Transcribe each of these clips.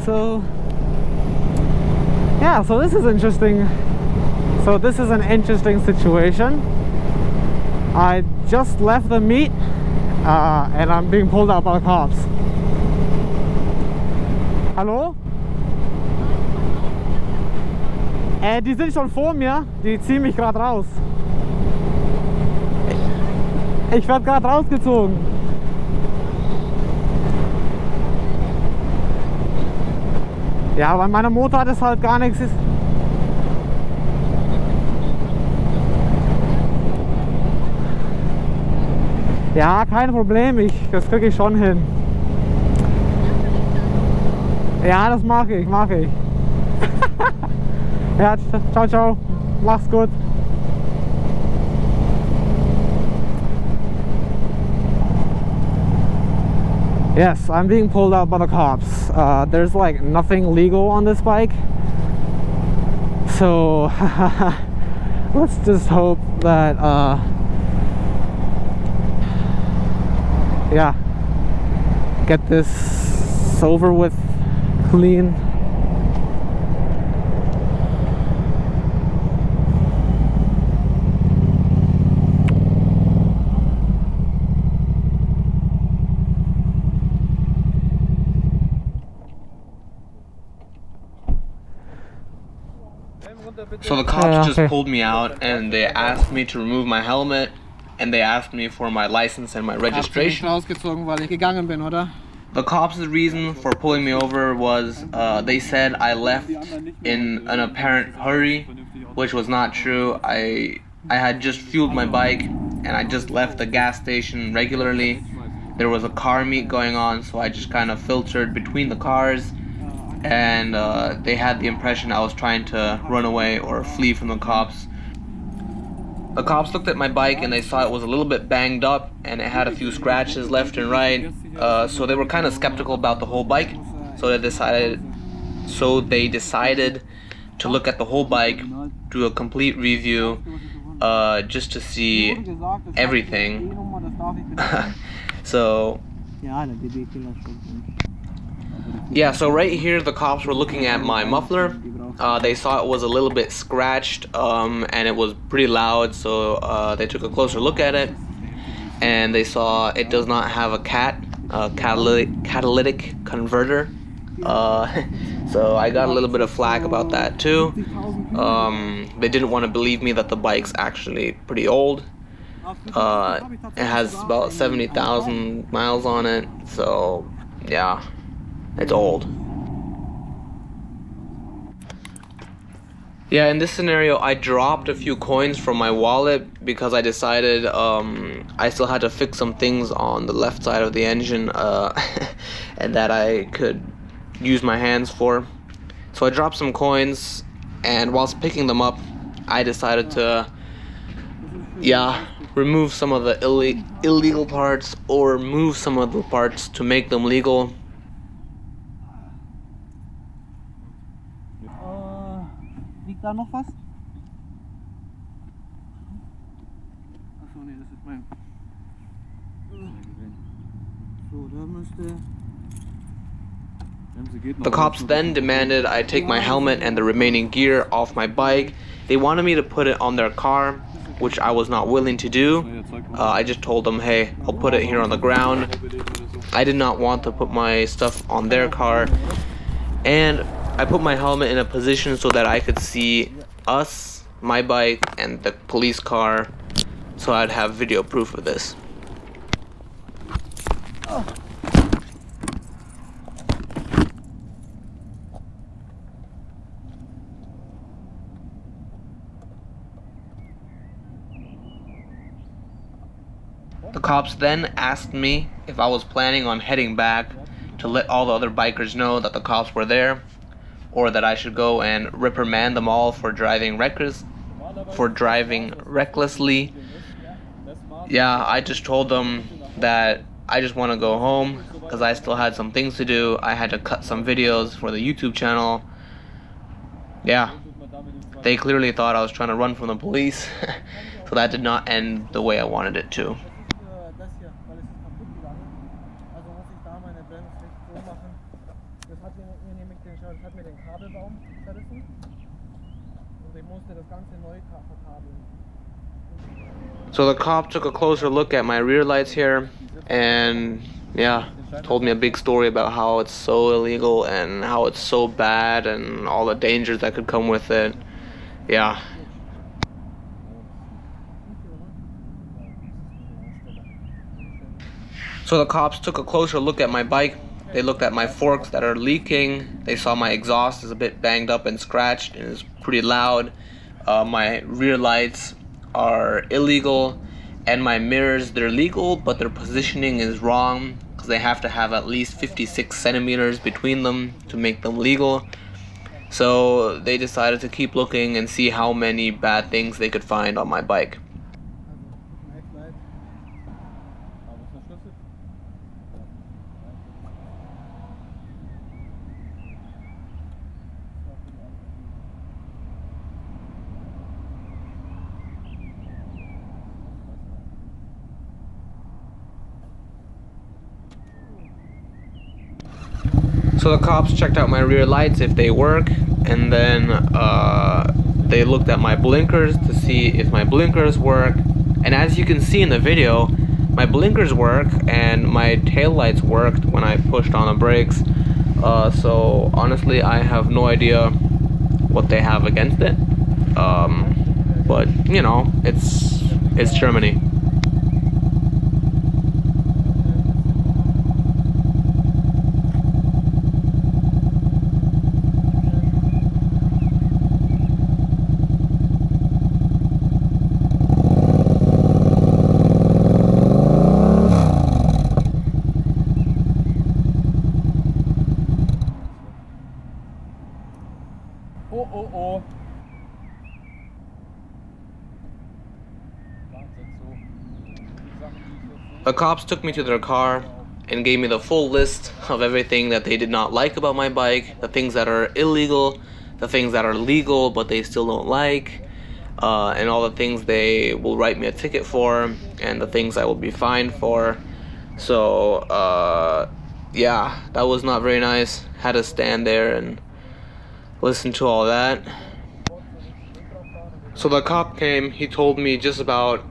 So yeah, so this is interesting. So this is an interesting situation. I just left the meet and I'm being pulled out by the cops. Hallo? Die sind schon vor mir, die ziehen mich gerade raus. Ich werde gerade rausgezogen. Ja, weil meine Motorrad ist halt gar nichts. Ja, kein Problem, das kriege ich schon hin. Ja, das mag ich. Ja, ciao, ciao. Mach's gut. Yes, I'm being pulled out by the cops. There's like nothing legal on this bike. So let's just hope that yeah, get this over with clean. So the cops just pulled me out and they asked me to remove my helmet and they asked me for my license and my registration. The cops' reason for pulling me over was they said I left in an apparent hurry, which was not true. I had just fueled my bike and I just left the gas station regularly. There was a car meet going on, so I just kind of filtered between the cars. And they had the impression I was trying to run away or flee from the cops. The cops looked at my bike and they saw it was a little bit banged up and it had a few scratches left and right. So they were kind of skeptical about the whole bike. So they decided to look at the whole bike, do a complete review, just to see everything. So yeah, so right here the cops were looking at my muffler. They saw it was a little bit scratched and it was pretty loud, so they took a closer look at it and they saw it does not have a catalytic converter. So I got a little bit of flack about that too. They didn't want to believe me that the bike's actually pretty old. It has about 70,000 miles on it, so yeah. It's old. Yeah, in this scenario, I dropped a few coins from my wallet because I decided I still had to fix some things on the left side of the engine and that I could use my hands for. So I dropped some coins, and whilst picking them up, I decided to, remove some of the illegal parts or move some of the parts to make them legal. Liegt da noch was? Achso, nee, das ist mein. So, da müsste. The cops then demanded I take my helmet and the remaining gear off my bike. They wanted me to put it on their car, which I was not willing to do. I just told them, hey, I'll put it here on the ground. I did not want to put my stuff on their car. And I put my helmet in a position so that I could see us, my bike, and the police car, so I'd have video proof of this. The cops then asked me if I was planning on heading back to let all the other bikers know that the cops were there, or that I should go and reprimand them all for driving recklessly. Yeah, I just told them that I just want to go home because I still had some things to do. I had to cut some videos for the YouTube channel. Yeah, they clearly thought I was trying to run from the police, so that did not end the way I wanted it to. Das hier, weil es ist kaputt gegangen. Also muss ich da meine Bremse so machen. Das hat hier So the cop took a closer look at my rear lights here, and yeah, told me a big story about how it's so illegal and how it's so bad and all the dangers that could come with it. Yeah. So the cops took a closer look at my bike. They looked at my forks that are leaking. They saw my exhaust is a bit banged up and scratched and is pretty loud. My rear lights are illegal, and my mirrors, they're legal, but their positioning is wrong because they have to have at least 56 centimeters between them to make them legal. So they decided to keep looking and see how many bad things they could find on my bike. So the cops checked out my rear lights if they work, and then they looked at my blinkers to see if my blinkers work. And as you can see in the video, my blinkers work and my tail lights worked when I pushed on the brakes. So honestly, I have no idea what they have against it. But you know, it's Germany. Oh. The cops took me to their car and gave me the full list of everything that they did not like about my bike, the things that are illegal, the things that are legal but they still don't like, and all the things they will write me a ticket for, and the things I will be fined for. So, yeah, that was not very nice. Had to stand there and listen to all that. So the cop came, he told me just about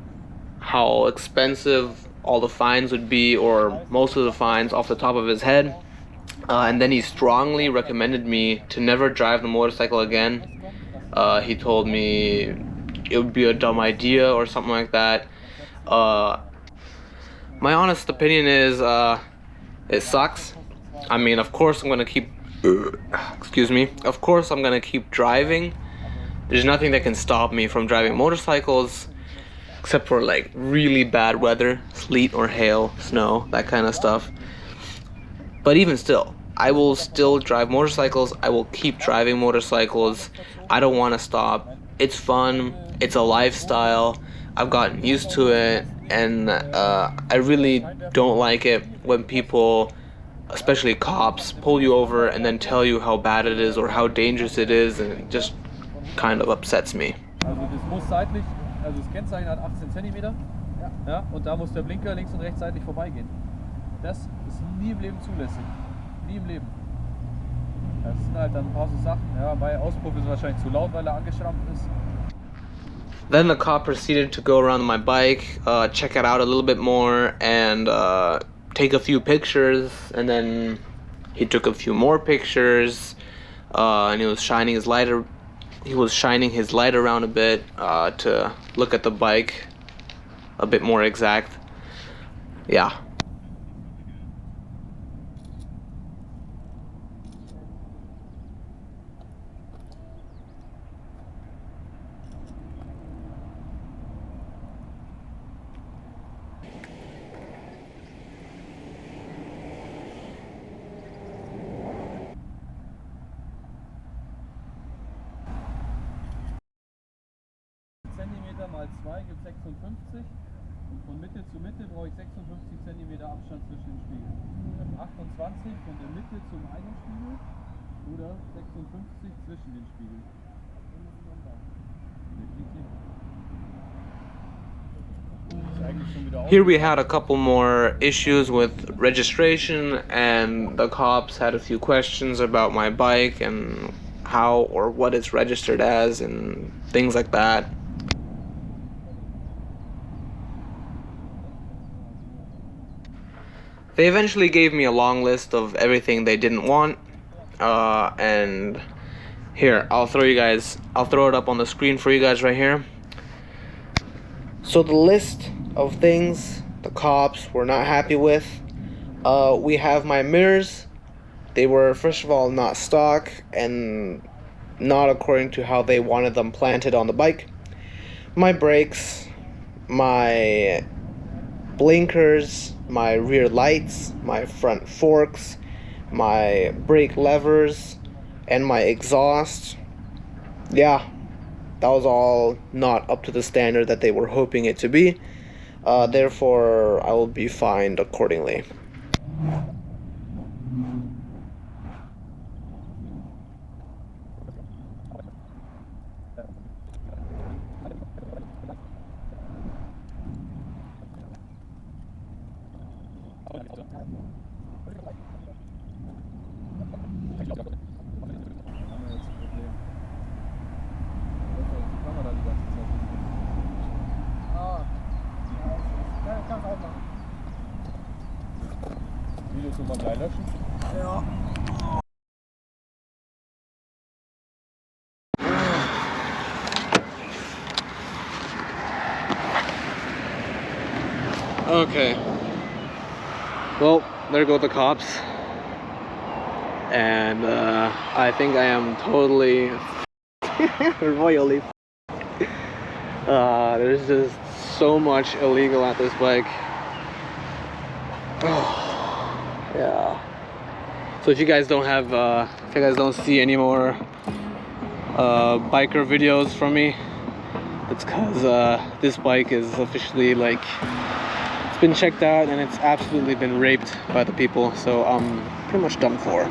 how expensive all the fines would be, or most of the fines off the top of his head. And then he strongly recommended me to never drive the motorcycle again. He told me it would be a dumb idea or something like that. My honest opinion is it sucks. I mean, of course I'm gonna keep excuse me. Of course I'm gonna keep driving. There's nothing that can stop me from driving motorcycles except for like really bad weather, sleet or hail, snow, that kind of stuff. But even still, I will still drive motorcycles. I will keep driving motorcycles. I don't want to stop. It's fun. It's a lifestyle. I've gotten used to it, and I really don't like it when people, especially cops, pull you over and then tell you how bad it is or how dangerous it is, and it just kind of upsets me. Also das muss seitlich, also das Kennzeichen hat 18 cm. Ja, und da muss der Blinker links und rechts seitlich vorbeigehen. Das ist nie im Leben zulässig. Nie im Leben. Das sind halt dann ein paar so Sachen. Ja, mein Auspuff ist wahrscheinlich zu laut, weil er angeschrammt ist. Then the cop proceeded to go around my bike, check it out a little bit more, and take a few pictures. And then he took a few more pictures, and he was shining his light. He was shining his light around a bit to look at the bike a bit more exact. Yeah. Zentimeter mal 2 gibt 56 und von Mitte zu Mitte brauche ich 56 cm Abstand zwischen den Spiegeln. 28 von der Mitte zum einen Spiegel oder 56 zwischen den Spiegeln. Definitiv. Here we had a couple more issues with registration, and the cops had a few questions about my bike and how or what it's registered as and things like that. They eventually gave me a long list of everything they didn't want, and here, I'll throw it up on the screen for you guys right here. So the list of things the cops were not happy with, we have my mirrors. They were, first of all, not stock and not according to how they wanted them planted on the bike. My brakes, my blinkers, my rear lights, my front forks, my brake levers, and my exhaust. Yeah, that was all not up to the standard that they were hoping it to be. Therefore, I will be fined accordingly. Videos nochmal gleich löschen. Ja. Okay. Well, there go the cops. And I think I am totally royally there's just so much illegal at this bike. Yeah. So if you guys don't have if you guys don't see any more biker videos from me, it's because this bike is officially, like, it's been checked out and it's absolutely been raped by the people, so I'm pretty much done for.